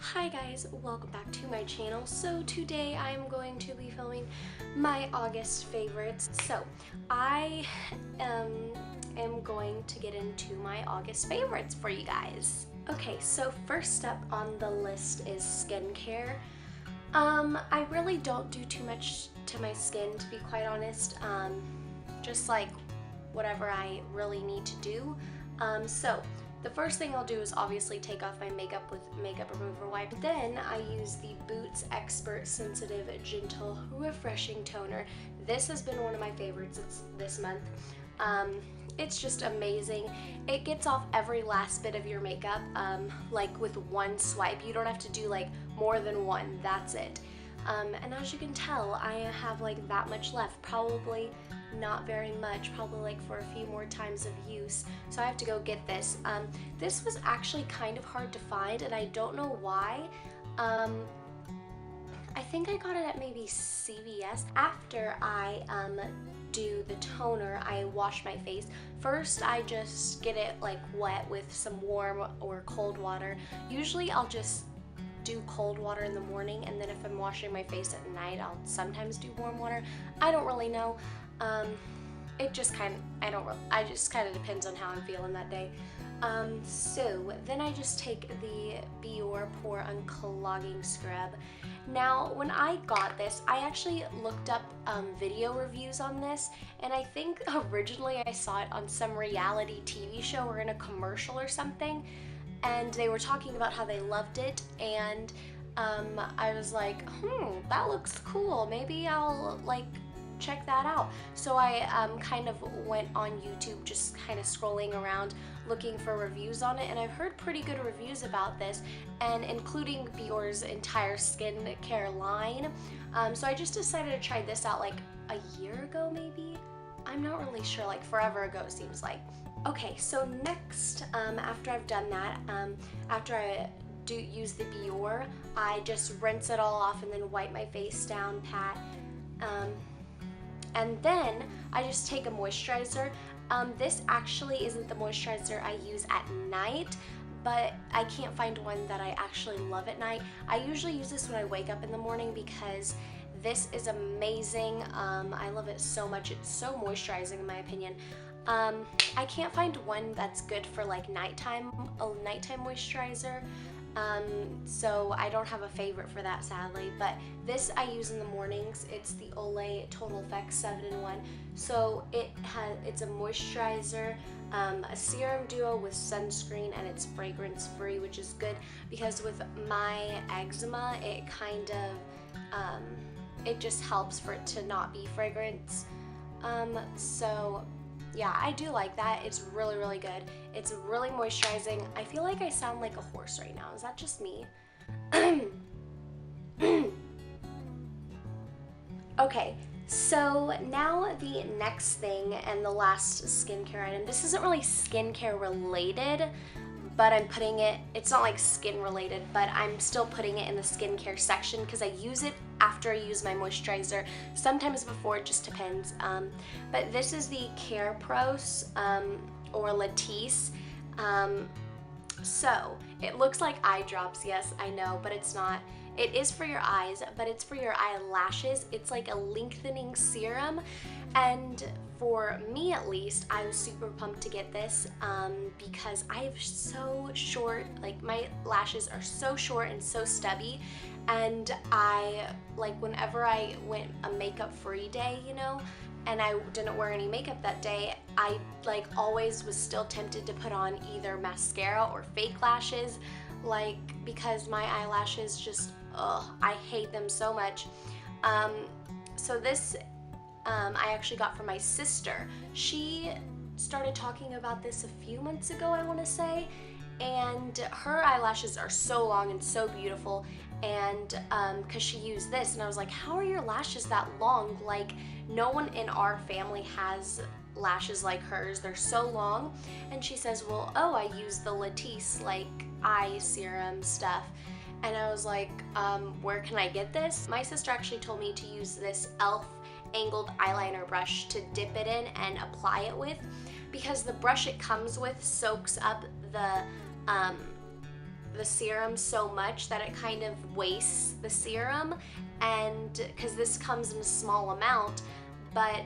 Hi guys, welcome back to my channel. So today I'm going to be filming my August favorites. So I am going to get into my August favorites for you guys. Okay, so first up on the list is skincare. I really don't do too much to my skin, to be quite honest. Just like whatever I really need to do. So the first thing I'll do is obviously take off my makeup with makeup remover wipe. Then I use the Boots Expert Sensitive Gentle Refreshing Toner. This has been one of my favorites this month. It's just amazing. It gets off every last bit of your makeup, like with one swipe. You don't have to do like more than one, that's it. And as you can tell, I have like that much left, probably not very much, probably like for a few more times of use, so I have to go get this. This was actually kind of hard to find and I don't know why. I think I got it at maybe CVS. After I do the toner, I wash my face. First I just get it like wet with some warm or cold water. Usually I'll just do cold water in the morning, and then if I'm washing my face at night I'll sometimes do warm water. I don't really know. It just kind of depends on how I'm feeling that day. So then I just take the Biore Pore Unclogging Scrub. Now when I got this, I actually looked up video reviews on this, and I think originally I saw it on some reality TV show or in a commercial or something, and they were talking about how they loved it, and I was like, that looks cool, maybe I'll like check that out. So I kind of went on YouTube, just kind of scrolling around looking for reviews on it, and I've heard pretty good reviews about this, and including Biore's entire skincare line. So I just decided to try this out like a year ago maybe. I'm not really sure, like forever ago it seems like. Okay, so next, after I've done that, after I do use the Biore, I just rinse it all off and then wipe my face down pat. And then I just take a moisturizer. This actually isn't the moisturizer I use at night, but I can't find one that I actually love at night. I usually use this when I wake up in the morning because this is amazing. I love it so much. It's so moisturizing in my opinion. I can't find one that's good for like nighttime, a nighttime moisturizer. So I don't have a favorite for that sadly, but this I use in the mornings. It's the Olay Total Effects 7-in-1. So it's a moisturizer, a serum duo with sunscreen, and it's fragrance free, which is good because with my eczema it kind of it just helps for it to not be fragrance. So yeah, I do like that. It's really, really good. It's really moisturizing. I feel like I sound like a horse right now. Is that just me? Okay, so now the next thing and the last skincare item. This isn't really skincare related, but I'm putting it, it's not like skin related, but I'm still putting it in the skincare section because I use it after I use my moisturizer, sometimes before, it just depends. But this is the CarePros or Latisse. So it looks like eye drops, yes, I know, but it's not. It is for your eyes, but it's for your eyelashes. It's like a lengthening serum, and for me at least, I was super pumped to get this because I have so short, like my lashes are so short and so stubby, and I, like whenever I went a makeup free day, you know, and I didn't wear any makeup that day, I like always was still tempted to put on either mascara or fake lashes, like because my eyelashes just, I hate them so much. So this I actually got from my sister. She started talking about this a few months ago, I want to say, and her eyelashes are so long and so beautiful, and because she used this, and I was like, how are your lashes that long? Like no one in our family has lashes like hers, they're so long. And she says, well, I use the Latisse like eye serum stuff. And I was like, where can I get this? My sister actually told me to use this e.l.f. angled eyeliner brush to dip it in and apply it with, because the brush it comes with soaks up the the serum so much that it kind of wastes the serum, and because this comes in a small amount, but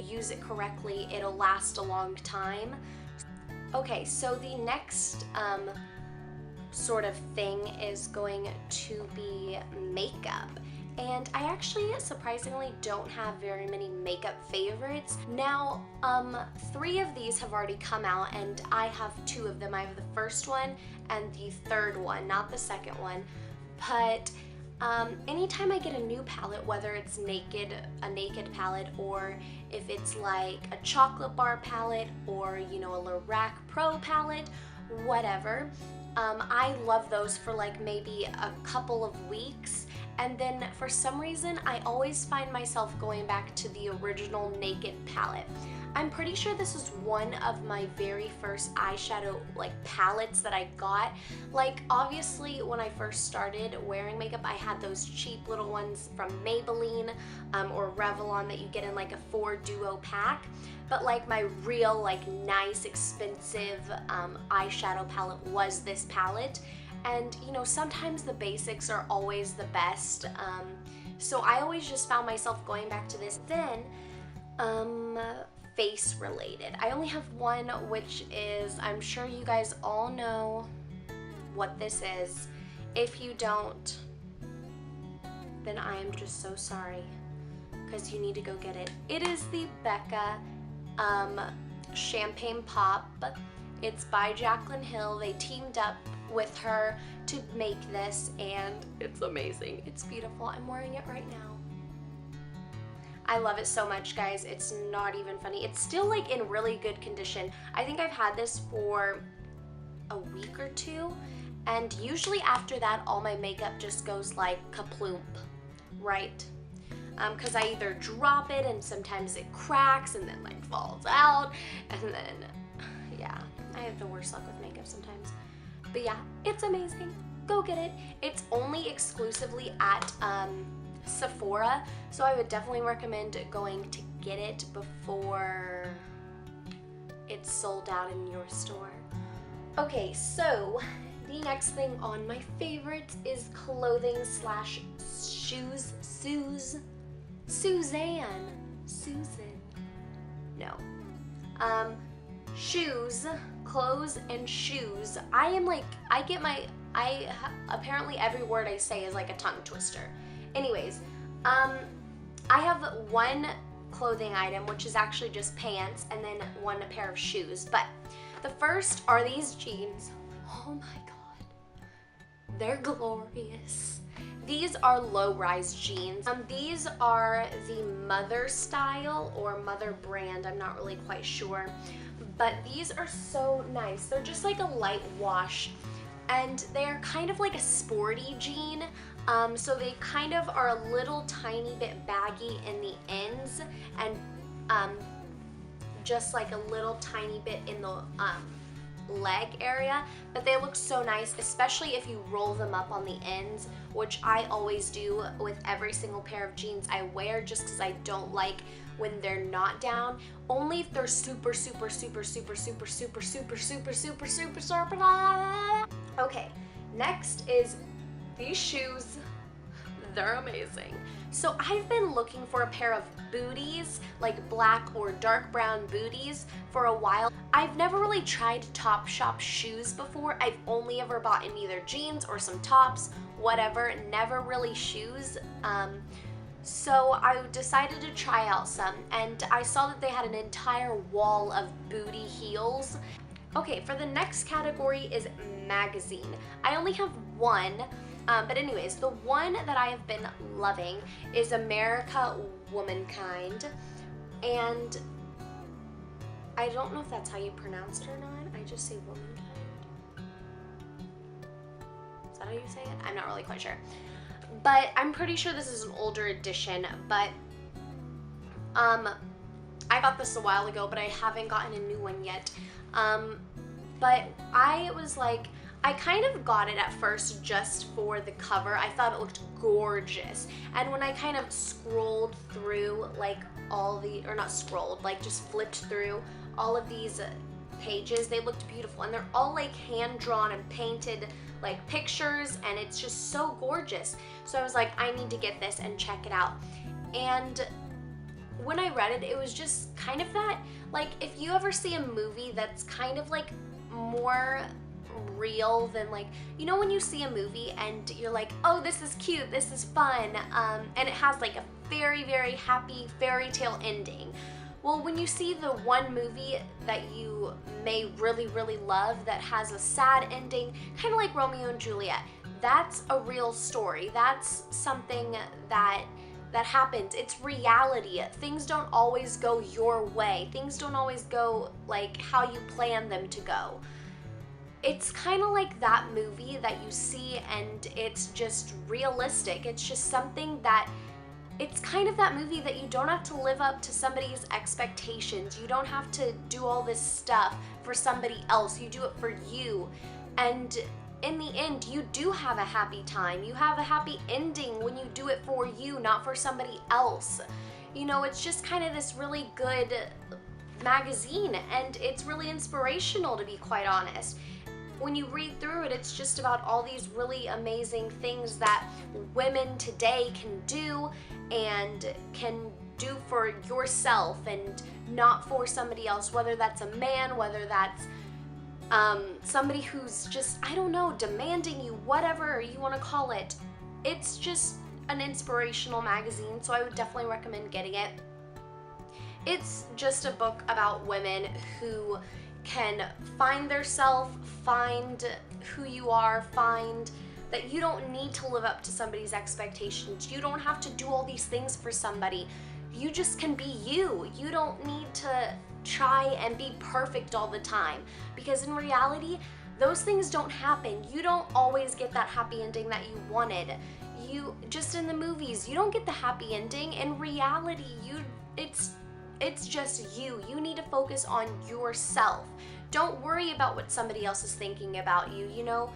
use it correctly, it'll last a long time. Okay, so the next sort of thing is going to be makeup. And I actually surprisingly don't have very many makeup favorites. Now, 3 of these have already come out, and I have 2 of them. I have the first one and the third one, not the second one. But anytime I get a new palette, whether it's a naked palette, or if it's like a chocolate bar palette, or you know, a Lorac Pro palette, whatever, I love those for like maybe a couple of weeks, and then for some reason I always find myself going back to the original Naked palette. I'm pretty sure this is one of my very first eyeshadow like palettes that I got. Like obviously when I first started wearing makeup, I had those cheap little ones from Maybelline or Revlon that you get in like a 4 duo pack. But like my real like nice expensive eyeshadow palette was this palette. And you know, sometimes the basics are always the best. So I always just found myself going back to this. Then face related. I only have one, which is, I'm sure you guys all know what this is. If you don't, then I am just so sorry, because you need to go get it. It is the Becca Champagne Pop. It's by Jaclyn Hill. They teamed up with her to make this, and it's amazing. It's beautiful. I'm wearing it right now. I love it so much, guys. It's not even funny. It's still like in really good condition. I think I've had this for a week or 2, and usually after that all my makeup just goes like kaplump, right? Because I either drop it and sometimes it cracks and then like falls out, and then yeah, I have the worst luck with makeup sometimes. But yeah, it's amazing. Go get it. It's only exclusively at Sephora, so I would definitely recommend going to get it before it's sold out in your store. Okay, so the next thing on my favorites is clothing slash shoes. Shoes, clothes and shoes. Apparently every word I say is like a tongue twister. Anyways, I have one clothing item, which is actually just pants, and then one pair of shoes. But the first are these jeans. Oh my god, they're glorious. These are low-rise jeans. These are the Mother style or Mother brand, I'm not really quite sure. But these are so nice. They're just like a light wash, and they're kind of like a sporty jean. So they kind of are a little tiny bit baggy in the ends, and just like a little tiny bit in the leg area, but they look so nice, especially if you roll them up on the ends, which I always do with every single pair of jeans I wear, just because I don't like when they're not down. Only if they're super. Okay, next is these shoes. They're amazing. So I've been looking for a pair of booties, like black or dark brown booties, for a while. I've never really tried Topshop shoes before. I've only ever bought in either jeans or some tops, whatever, never really shoes. So I decided to try out some, and I saw that they had an entire wall of booty heels. Okay, for the next category is magazine. I only have one. But anyways, the one that I have been loving is America Womankind, and I don't know if that's how you pronounce it or not. I just say Womankind. Is that how you say it? I'm not really quite sure. But I'm pretty sure this is an older edition, but I got this a while ago, but I haven't gotten a new one yet. But I was like, I kind of got it at first just for the cover. I thought it looked gorgeous. And when I kind of scrolled through like just flipped through all of these pages, they looked beautiful. And they're all like hand drawn and painted like pictures, and it's just so gorgeous. So I was like, I need to get this and check it out. And when I read it, it was just kind of that, like, if you ever see a movie that's kind of like more real than, like, you know, when you see a movie and you're like, oh, this is cute, this is fun, and it has like a very, very happy fairy tale ending. Well, when you see the one movie that you may really, really love that has a sad ending, kind of like Romeo and Juliet, that's a real story. That's something that happens. It's reality. Things don't always go your way. Things don't always go like how you plan them to go. It's kind of like that movie that you see and it's just realistic. It's just something that, it's kind of that movie that you don't have to live up to somebody's expectations. You don't have to do all this stuff for somebody else. You do it for you. And in the end, you do have a happy time. You have a happy ending when you do it for you, not for somebody else. You know, it's just kind of this really good magazine, and it's really inspirational, to be quite honest. When you read through it, it's just about all these really amazing things that women today can do and can do for yourself and not for somebody else, whether that's a man, whether that's somebody who's just, I don't know, demanding you, whatever you want to call it. It's just an inspirational magazine, so I would definitely recommend getting it. It's just a book about women who can find their self, find who you are, find that you don't need to live up to somebody's expectations. You don't have to do all these things for somebody. You just can be you. You don't need to try and be perfect all the time, because in reality, those things don't happen. You don't always get that happy ending that you wanted. You just, in the movies, you don't get the happy ending. In reality, it's just you. You need to focus on yourself. Don't worry about what somebody else is thinking about you, you know?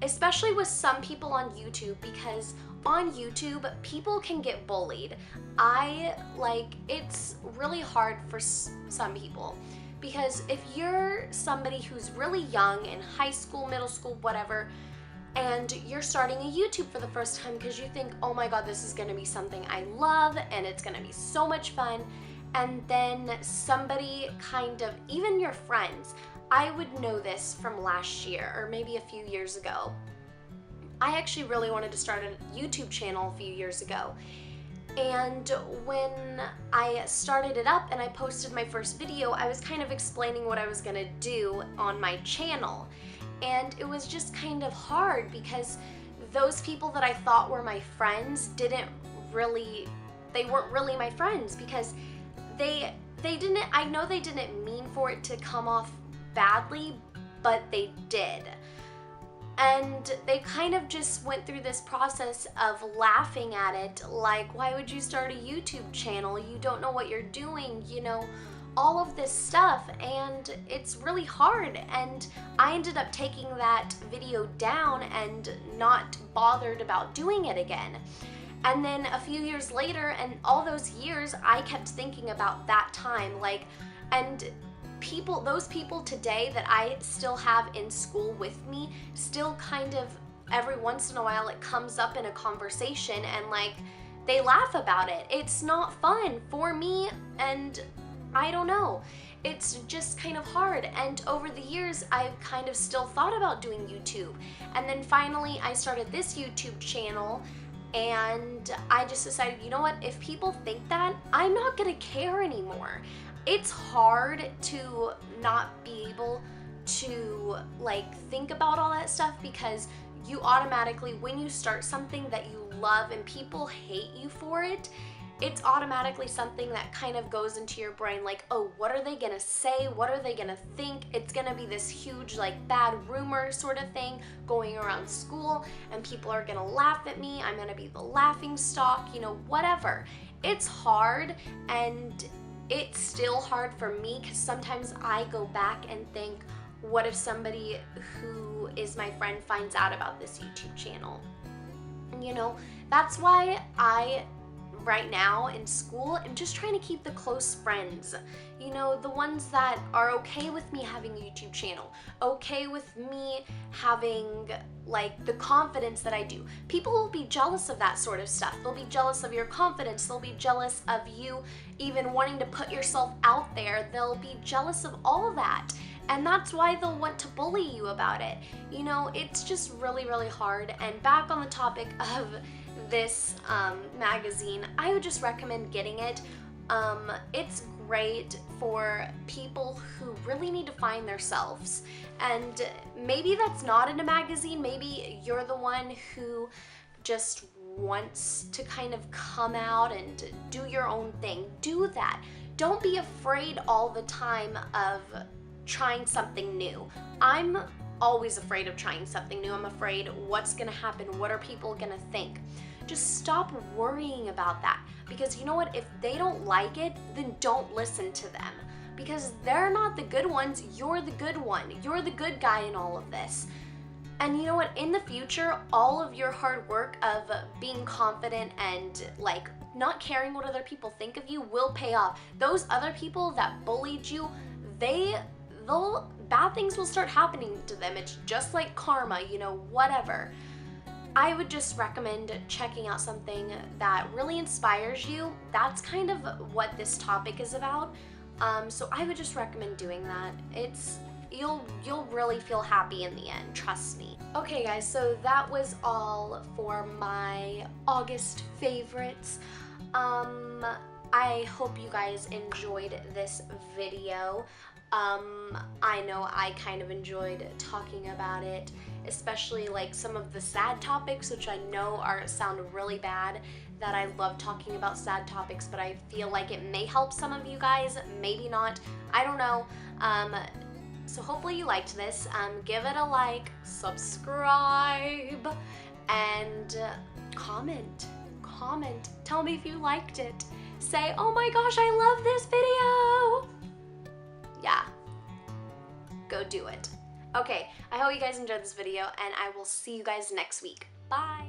Especially with some people on YouTube, because on YouTube, people can get bullied. It's really hard for some people, because if you're somebody who's really young, in high school, middle school, whatever, and you're starting a YouTube for the first time because you think, oh my God, this is gonna be something I love and it's gonna be so much fun, and then somebody kind of, even your friends, I would know this from last year or maybe a few years ago. I actually really wanted to start a YouTube channel a few years ago. And when I started it up and I posted my first video, I was kind of explaining what I was gonna do on my channel. And it was just kind of hard because those people that I thought were my friends they weren't really my friends, because I know they didn't mean for it to come off badly, but they did. And they kind of just went through this process of laughing at it, like, why would you start a YouTube channel? You don't know what you're doing, you know, all of this stuff, and it's really hard. And I ended up taking that video down and not bothered about doing it again. And then a few years later, and all those years, I kept thinking about that time, like, and those people today that I still have in school with me, still kind of every once in a while it comes up in a conversation and like they laugh about it. It's not fun for me, and I don't know. It's just kind of hard. And over the years, I've kind of still thought about doing YouTube. And then finally I started this YouTube channel, and I just decided, you know what, if people think that, I'm not gonna care anymore. It's hard to not be able to like think about all that stuff, because you automatically, when you start something that you love and people hate you for it, it's automatically something that kind of goes into your brain like, oh, what are they gonna say? What are they gonna think? It's gonna be this huge like bad rumor sort of thing going around school, and people are gonna laugh at me. I'm gonna be the laughing stock, you know, whatever. It's hard, and it's still hard for me, because sometimes I go back and think, what if somebody who is my friend finds out about this YouTube channel? You know, that's why I right now in school am just trying to keep the close friends. You know, the ones that are okay with me having a YouTube channel, okay with me having like the confidence that I do. People will be jealous of that sort of stuff. They'll be jealous of your confidence. They'll be jealous of you even wanting to put yourself out there. They'll be jealous of all of that. And that's why they'll want to bully you about it. You know, it's just really, really hard. And back on the topic of this magazine, I would just recommend getting it. It's great for people who really need to find themselves. And maybe that's not in a magazine. Maybe you're the one who just wants to kind of come out and do your own thing. Do that. Don't be afraid all the time of trying something new. I'm always afraid of trying something new. I'm afraid what's gonna happen, what are people gonna think. Just stop worrying about that, because you know what, if they don't like it, then don't listen to them, because they're not the good ones. You're the good one. You're the good guy in all of this. And you know what, in the future, all of your hard work of being confident and like not caring what other people think of you will pay off. Those other people that bullied you, bad things will start happening to them. It's just like karma, you know, whatever. I would just recommend checking out something that really inspires you. That's kind of what this topic is about. So I would just recommend doing that. You'll really feel happy in the end, trust me. Okay guys, so that was all for my August favorites. I hope you guys enjoyed this video. I know I kind of enjoyed talking about it, especially like some of the sad topics, which I know sound really bad, that I love talking about sad topics, but I feel like it may help some of you guys, maybe not, I don't know. So hopefully you liked this. Give it a like, subscribe, and comment. Tell me if you liked it. Say, oh my gosh, I love this video. Yeah, go do it. Okay, I hope you guys enjoyed this video, and I will see you guys next week. Bye.